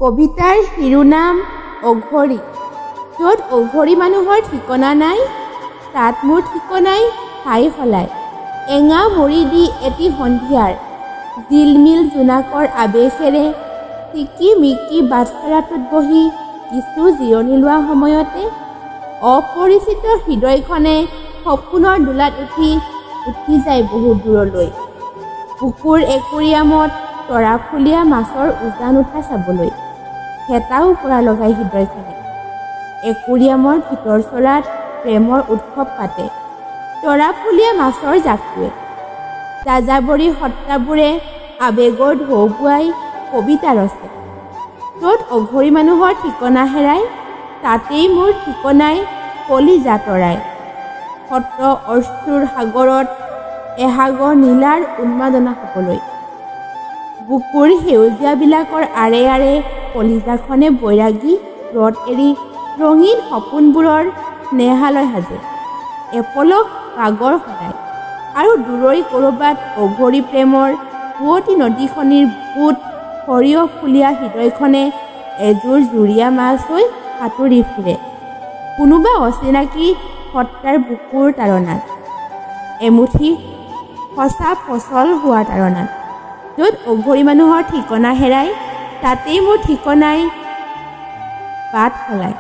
কবিতাৰ শিৰোনাম অঘৰী। য'ত অঘৰী মানুহৰ ঠিকনা নাই, তাত মোৰ ঠিকনাই ঠাই সলায়। এঙা মৰি দি এটি সন্ধিয়াৰ জিলমিল জোনাকৰ আৱেশেৰে টিকি মিকি বাটচৰাটোত বহি কিছু জিৰণি লোৱা সময়তে অপৰিচিত হৃদয়খনে সপোনৰ দোলাত উঠি যায় বহু দূৰলৈ। বুকুৰ একুৰিয়ামত তৰাফুলীয়া মাছৰ উজান উঠা চাবলৈ হেতাও পৰা লগাই হৃদয়খনে। একুৰিয়ামৰ ভিতৰ চৰাত প্ৰেমৰ উৎসৱ পাতে তৰাফুলীয়া মাছৰ জাকটোৱে। যাযাবৰী সত্তাবোৰে আৱেগৰ ঢৌ বোৱাই কবিতা ৰচে। য'ত অঘৰী মানুহৰ ঠিকনা হেৰাই, তাতেই মোৰ ঠিকনাই কলিজা তৰাই। সত্ৰ অশ্ৰুৰ সাগৰত এসাগৰ নীলাৰ উন্মাদনা হ'বলৈ বুকুৰ সেউজীয়াবিলাকৰ আৰে আৰে কলিজাখনে বৈৰাগী ৰদ এৰি ৰঙীন সপোনবোৰৰ স্নেহালয় সাজে। এপলক পাগৰ সদায় আৰু দূৰৈ ক'ৰবাত অঘৰী প্ৰেমৰ পুৱতি নদীখনিৰ বুট সৰিয়হ ফুলীয়া হৃদয়খনে এযোৰ জুৰীয়া মাছ হৈ সাঁতুৰি ফুৰে কোনোবা অচিনাকি সত্তাৰ বুকুৰ তাৰণাত, এমুঠি সঁচা ফচল হোৱাৰ তাৰণাত। য'ত অঘৰী মানুহৰ ঠিকনা হেৰাই, তাতেই মোৰ ঠিকনাই বাট সলায়।